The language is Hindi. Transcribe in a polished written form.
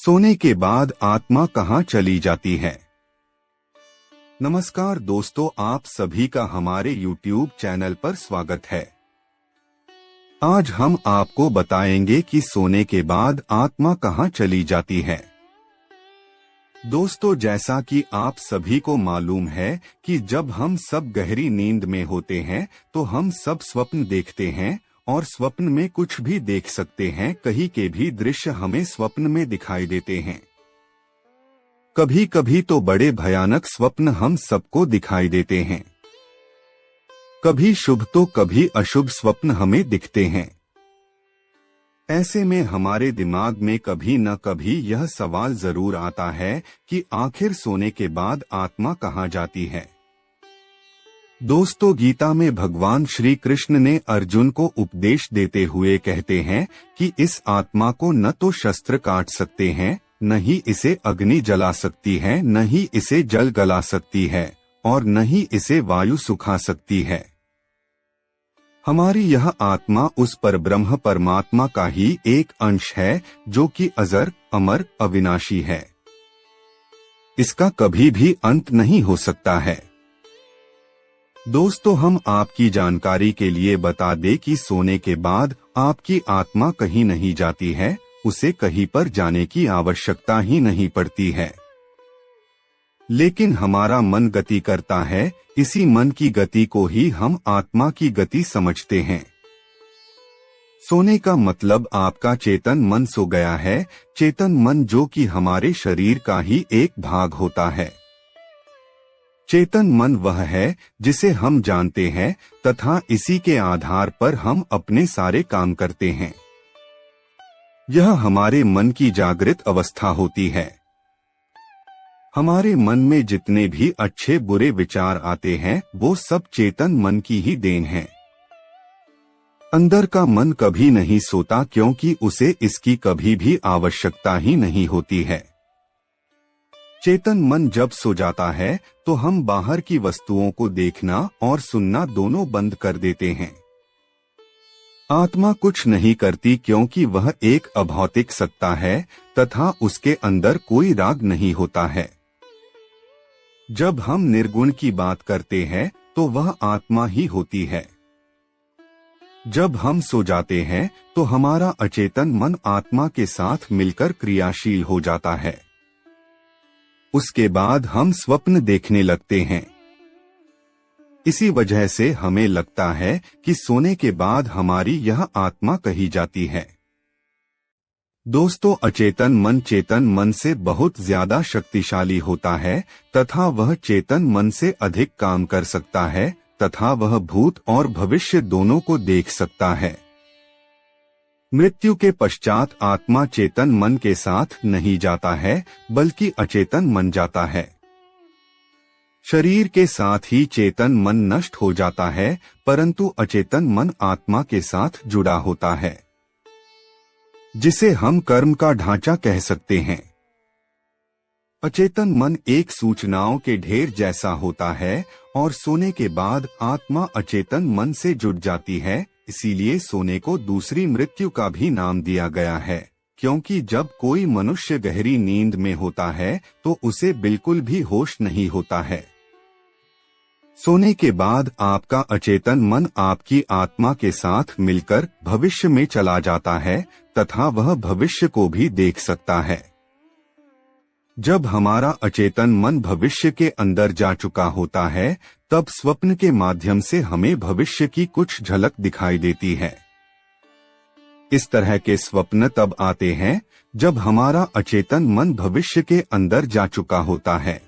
सोने के बाद आत्मा कहाँ चली जाती है। नमस्कार दोस्तों, आप सभी का हमारे YouTube चैनल पर स्वागत है। आज हम आपको बताएंगे कि सोने के बाद आत्मा कहाँ चली जाती है। दोस्तों, जैसा कि आप सभी को मालूम है कि जब हम सब गहरी नींद में होते हैं तो हम सब स्वप्न देखते हैं और स्वप्न में कुछ भी देख सकते हैं। कहीं के भी दृश्य हमें स्वप्न में दिखाई देते हैं। कभी कभी तो बड़े भयानक स्वप्न हम सबको दिखाई देते हैं। कभी शुभ तो कभी अशुभ स्वप्न हमें दिखते हैं। ऐसे में हमारे दिमाग में कभी न कभी यह सवाल जरूर आता है कि आखिर सोने के बाद आत्मा कहाँ जाती है। दोस्तों, गीता में भगवान श्री कृष्ण ने अर्जुन को उपदेश देते हुए कहते हैं कि इस आत्मा को न तो शस्त्र काट सकते हैं, न ही इसे अग्नि जला सकती है, न ही इसे जल गला सकती है और न ही इसे वायु सुखा सकती है। हमारी यह आत्मा उस परब्रह्म परमात्मा का ही एक अंश है जो कि अजर, अमर, अविनाशी है। इसका कभी भी अंत नहीं हो सकता है। दोस्तों, हम आपकी जानकारी के लिए बता दें कि सोने के बाद आपकी आत्मा कहीं नहीं जाती है, उसे कहीं पर जाने की आवश्यकता ही नहीं पड़ती है। लेकिन हमारा मन गति करता है, इसी मन की गति को ही हम आत्मा की गति समझते हैं। सोने का मतलब आपका चेतन मन सो गया है। चेतन मन जो कि हमारे शरीर का ही एक भाग होता है। चेतन मन वह है जिसे हम जानते हैं तथा इसी के आधार पर हम अपने सारे काम करते हैं। यह हमारे मन की जागृत अवस्था होती है। हमारे मन में जितने भी अच्छे बुरे विचार आते हैं वो सब चेतन मन की ही देन है। अंदर का मन कभी नहीं सोता क्योंकि उसे इसकी कभी भी आवश्यकता ही नहीं होती है। चेतन मन जब सो जाता है तो हम बाहर की वस्तुओं को देखना और सुनना दोनों बंद कर देते हैं। आत्मा कुछ नहीं करती क्योंकि वह एक अभौतिक सत्ता है तथा उसके अंदर कोई राग नहीं होता है। जब हम निर्गुण की बात करते हैं तो वह आत्मा ही होती है। जब हम सो जाते हैं तो हमारा अचेतन मन आत्मा के साथ मिलकर क्रियाशील हो जाता है। उसके बाद हम स्वप्न देखने लगते हैं। इसी वजह से हमें लगता है कि सोने के बाद हमारी यह आत्मा कहीं जाती है। दोस्तों, अचेतन मन चेतन मन से बहुत ज्यादा शक्तिशाली होता है तथा वह चेतन मन से अधिक काम कर सकता है तथा वह भूत और भविष्य दोनों को देख सकता है। मृत्यु के पश्चात आत्मा चेतन मन के साथ नहीं जाता है बल्कि अचेतन मन जाता है। शरीर के साथ ही चेतन मन नष्ट हो जाता है परंतु अचेतन मन आत्मा के साथ जुड़ा होता है, जिसे हम कर्म का ढांचा कह सकते हैं। अचेतन मन एक सूचनाओं के ढेर जैसा होता है और सोने के बाद आत्मा अचेतन मन से जुड़ जाती है। इसीलिए सोने को दूसरी मृत्यु का भी नाम दिया गया है, क्योंकि जब कोई मनुष्य गहरी नींद में होता है तो उसे बिल्कुल भी होश नहीं होता है। सोने के बाद आपका अचेतन मन आपकी आत्मा के साथ मिलकर भविष्य में चला जाता है तथा वह भविष्य को भी देख सकता है। जब हमारा अचेतन मन भविष्य के अंदर जा चुका होता है तब स्वप्न के माध्यम से हमें भविष्य की कुछ झलक दिखाई देती है। इस तरह के स्वप्न तब आते हैं जब हमारा अचेतन मन भविष्य के अंदर जा चुका होता है।